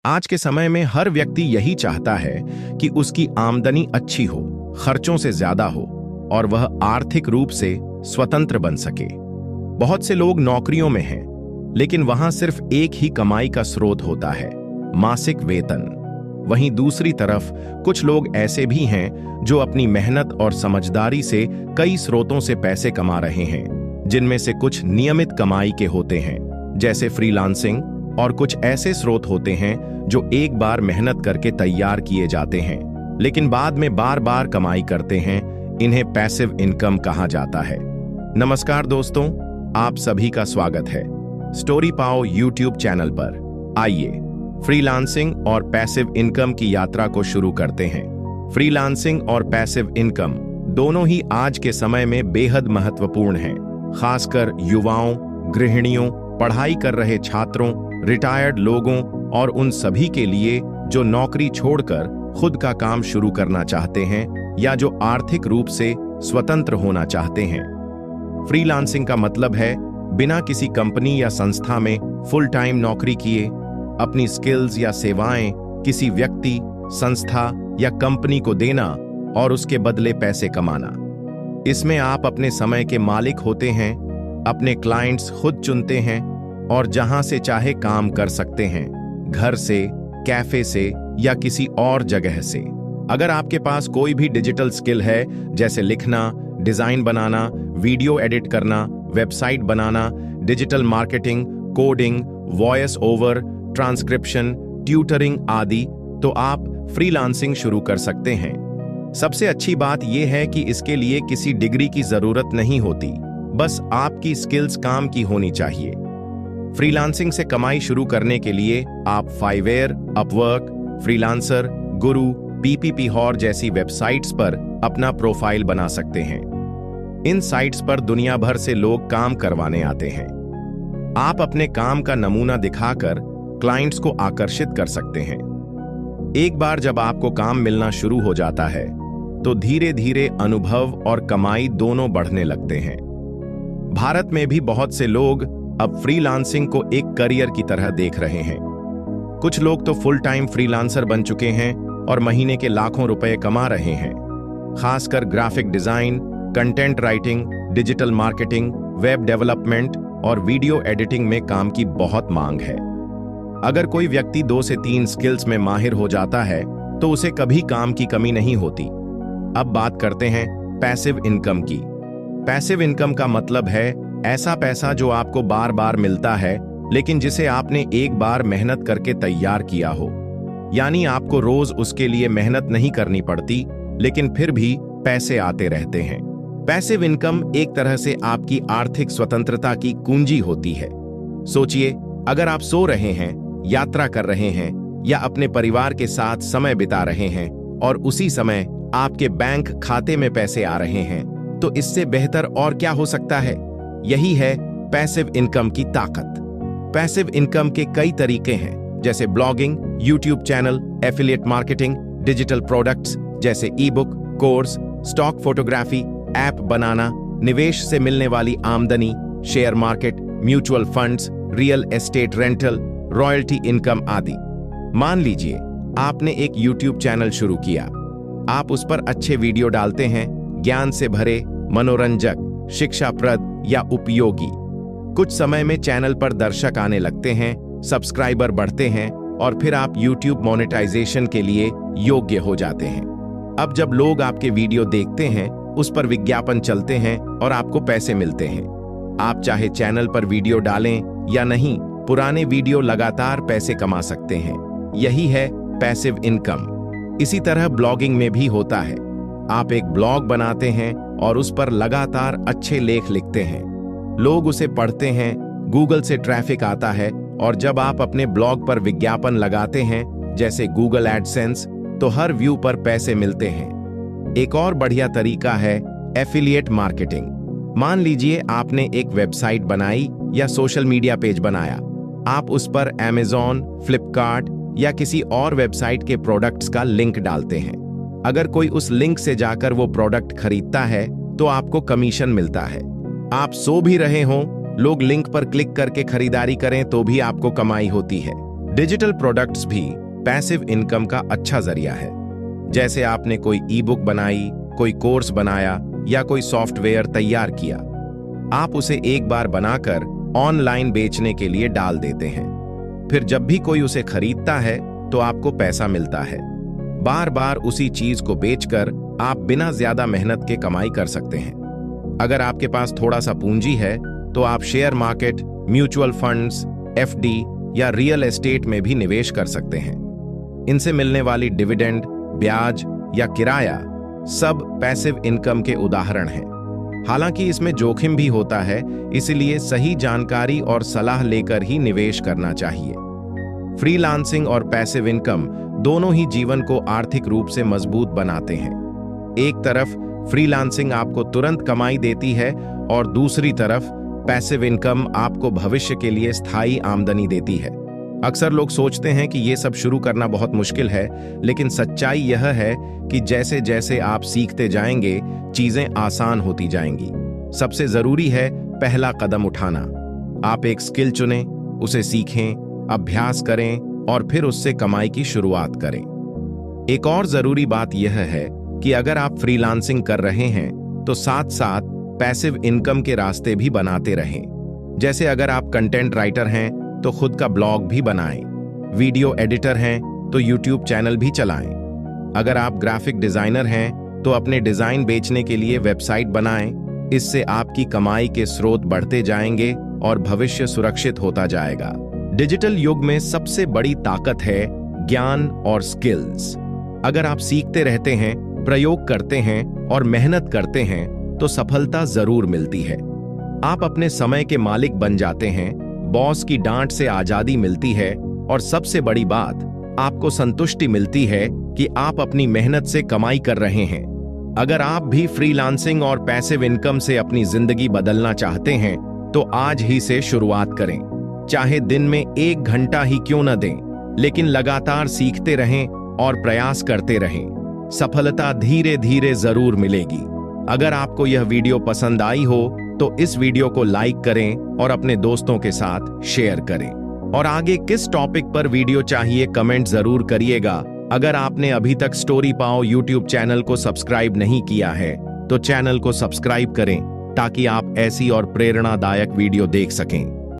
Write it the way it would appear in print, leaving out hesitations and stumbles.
आज के समय में हर व्यक्ति यही चाहता है कि उसकी आमदनी अच्छी हो, खर्चों से ज्यादा हो और वह आर्थिक रूप से स्वतंत्र बन सके। बहुत से लोग नौकरियों में हैं, लेकिन वहां सिर्फ एक ही कमाई का स्रोत होता है, मासिक वेतन। वहीं दूसरी तरफ कुछ लोग ऐसे भी हैं जो अपनी मेहनत और समझदारी से कई स्रोतों से पैसे कमा रहे हैं, जिनमें से कुछ नियमित कमाई के होते हैं, जैसे फ्रीलांसिंग, और कुछ ऐसे स्रोत होते हैं जो एक बार मेहनत करके तैयार किए जाते हैं लेकिन बाद में बार बार कमाई करते हैं। इन्हें पैसिव इनकम कहा जाता है। नमस्कार दोस्तों, आप सभी का स्वागत है स्टोरी पाओ यूट्यूब चैनल पर। आइए फ्रीलांसिंग और पैसिव इनकम की यात्रा को शुरू करते हैं। फ्रीलांसिंग और पैसिव इनकम दोनों ही आज के समय में बेहद महत्वपूर्ण हैं, खासकर युवाओं, गृहिणियों, पढ़ाई कर रहे छात्रों, रिटायर्ड लोगों और उन सभी के लिए जो नौकरी छोड़कर खुद का काम शुरू करना चाहते हैं या जो आर्थिक रूप से स्वतंत्र होना चाहते हैं। फ्रीलांसिंग का मतलब है बिना किसी कंपनी या संस्था में फुल टाइम नौकरी किए अपनी स्किल्स या सेवाएं किसी व्यक्ति, संस्था या कंपनी को देना और उसके बदले पैसे कमाना। इसमें आप अपने समय के मालिक होते हैं, अपने क्लाइंट्स खुद चुनते हैं और जहां से चाहे काम कर सकते हैं, घर से, कैफे से या किसी और जगह से। अगर आपके पास कोई भी डिजिटल स्किल है, जैसे लिखना, डिजाइन बनाना, वीडियो एडिट करना, वेबसाइट बनाना, digital marketing, coding, voice over, transcription, tutoring आदि, तो आप फ्रीलांसिंग शुरू कर सकते हैं। सबसे अच्छी बात यह है कि इसके लिए किसी डिग्री की जरूरत नहीं होती, बस आपकी स्किल्स काम की होनी चाहिए। फ्रीलांसिंग से कमाई शुरू करने के लिए आप फाइवेयर, अपवर्क, फ्रीलांसर, गुरु, पीपीपी हॉर जैसी वेबसाइट्स पर अपना प्रोफाइल बना सकते हैं। इन साइट्स पर दुनिया भर से लोग काम करवाने आते हैं। आप अपने काम का नमूना दिखाकर क्लाइंट्स को आकर्षित कर सकते हैं। एक बार जब आपको काम मिलना शुरू हो जाता है, तो धीरे धीरे अनुभव और कमाई दोनों बढ़ने लगते हैं। भारत में भी बहुत से लोग अब फ्रीलांसिंग को एक करियर की तरह देख रहे हैं। कुछ लोग तो फुल टाइम फ्रीलांसर बन चुके हैं और महीने के लाखों रुपए कमा रहे हैं। खासकर graphic design, content writing, digital marketing, web development और वीडियो एडिटिंग में काम की बहुत मांग है। अगर कोई व्यक्ति 2 से 3 स्किल्स में माहिर हो जाता है, तो उसे कभी काम की कमी नहीं होती। अब बात करते हैं पैसिव इनकम की। पैसिव इनकम का मतलब है ऐसा पैसा जो आपको बार बार मिलता है, लेकिन जिसे आपने एक बार मेहनत करके तैयार किया हो। यानी आपको रोज उसके लिए मेहनत नहीं करनी पड़ती, लेकिन फिर भी पैसे आते रहते हैं। पैसिव इनकम एक तरह से आपकी आर्थिक स्वतंत्रता की कुंजी होती है। सोचिए, अगर आप सो रहे हैं, यात्रा कर रहे हैं या अपने परिवार के साथ समय बिता रहे हैं और उसी समय आपके बैंक खाते में पैसे आ रहे हैं, तो इससे बेहतर और क्या हो सकता है। यही है पैसिव इनकम की ताकत। पैसिव इनकम के कई तरीके हैं, जैसे blogging, YouTube channel, affiliate marketing, digital products जैसे e book, course, stock photography, app बनाना, निवेश से मिलने वाली आमदनी, share market, mutual funds, real estate rental, royalty income आदि। मान लीजिए आपने एक यूट्यूब चैनल शुरू किया। आप उस पर अच्छे वीडियो डालते हैं, ज्ञान से भरे, मनोरंजक, शिक्षाप्रद या उपयोगी। कुछ समय में चैनल पर दर्शक आने लगते हैं, सब्सक्राइबर बढ़ते हैं और फिर आप YouTube मोनेटाइजेशन के लिए योग्य हो जाते हैं। अब जब लोग आपके वीडियो देखते हैं, उस पर विज्ञापन चलते हैं और आपको पैसे मिलते हैं। आप चाहे चैनल पर वीडियो डालें या नहीं, पुराने वीडियो लगातार पैसे कमा सकते हैं। यही है पैसिव इनकम। इसी तरह ब्लॉगिंग में भी होता है। आप एक ब्लॉग बनाते हैं और उस पर लगातार अच्छे लेख लिखते हैं, लोग उसे पढ़ते हैं, गूगल से ट्रैफिक आता है और जब आप अपने ब्लॉग पर विज्ञापन लगाते हैं, जैसे गूगल एडसेंस, तो हर व्यू पर पैसे मिलते हैं। एक और बढ़िया तरीका है एफिलिएट मार्केटिंग। मान लीजिए आपने एक वेबसाइट बनाई या सोशल मीडिया पेज बनाया। आप उस पर Amazon, फ्लिपकार्ट या किसी और वेबसाइट के प्रोडक्ट्स का लिंक डालते हैं। अगर कोई उस लिंक से जाकर वो प्रोडक्ट खरीदता है, तो आपको कमीशन मिलता है। आप सो भी रहे हों, लोग लिंक पर क्लिक करके खरीदारी करें, तो भी आपको कमाई होती है। डिजिटल प्रोडक्ट्स भी पैसिव इनकम का अच्छा जरिया है। जैसे आपने कोई ई बुक बनाई, कोई कोर्स बनाया या कोई सॉफ्टवेयर तैयार किया, आप उसे एक बार बनाकर ऑनलाइन बेचने के लिए डाल देते हैं। फिर जब भी कोई उसे खरीदता है तो आपको पैसा मिलता है। बार बार उसी चीज को बेचकर आप बिना ज्यादा मेहनत के कमाई कर सकते हैं। अगर आपके पास थोड़ा सा पूंजी है तो आप share market, mutual funds, FD या रियल एस्टेट में भी निवेश कर सकते हैं। इनसे मिलने वाली डिविडेंड, ब्याज या किराया सब पैसिव इनकम के उदाहरण हैं। हालांकि इसमें जोखिम भी होता है, इसलिए सही जानकारी और सलाह लेकर ही निवेश करना चाहिए। फ्रीलांसिंग और पैसिव इनकम दोनों ही जीवन को आर्थिक रूप से मजबूत बनाते हैं। एक तरफ फ्रीलांसिंग आपको तुरंत कमाई देती है और दूसरी तरफ पैसिव इनकम आपको भविष्य के लिए स्थायी आमदनी देती है। अक्सर लोग सोचते हैं कि ये सब शुरू करना बहुत मुश्किल है, लेकिन सच्चाई यह है कि जैसे जैसे आप सीखते जाएंगे, चीजें आसान होती जाएंगी। सबसे जरूरी है पहला कदम उठाना। आप एक स्किल चुनें, उसे सीखें, अभ्यास करें और फिर उससे कमाई की शुरुआत करें। एक और जरूरी बात यह है कि अगर आप फ्रीलांसिंग कर रहे हैं तो साथ साथ पैसिव इनकम के रास्ते भी बनाते रहें। जैसे अगर आप कंटेंट राइटर हैं तो खुद का ब्लॉग भी बनाएं, वीडियो एडिटर हैं तो यूट्यूब चैनल भी चलाएं। अगर आप ग्राफिक डिजाइनर हैं तो अपने डिजाइन बेचने के लिए वेबसाइट बनाएं। इससे आपकी कमाई के स्रोत बढ़ते जाएंगे और भविष्य सुरक्षित होता जाएगा। डिजिटल युग में सबसे बड़ी ताकत है ज्ञान और स्किल्स। अगर आप सीखते रहते हैं, प्रयोग करते हैं और मेहनत करते हैं तो सफलता जरूर मिलती है। आप अपने समय के मालिक बन जाते हैं, बॉस की डांट से आजादी मिलती है और सबसे बड़ी बात, आपको संतुष्टि मिलती है कि आप अपनी मेहनत से कमाई कर रहे हैं। अगर आप भी फ्रीलांसिंग और पैसिव इनकम से अपनी जिंदगी बदलना चाहते हैं तो आज ही से शुरुआत करें। चाहे दिन में 1 घंटा ही क्यों न दें, लेकिन लगातार सीखते रहें और प्रयास करते रहें। सफलता धीरे धीरे जरूर मिलेगी। अगर आपको यह वीडियो पसंद आई हो तो इस वीडियो को लाइक करें और अपने दोस्तों के साथ शेयर करें। और आगे किस टॉपिक पर वीडियो चाहिए कमेंट जरूर करिएगा। अगर आपने अभी तक स्टोरी पाओ यूट्यूब चैनल को सब्सक्राइब नहीं किया है तो चैनल को सब्सक्राइब करें ताकि आप ऐसी और प्रेरणादायक वीडियो देख सकें।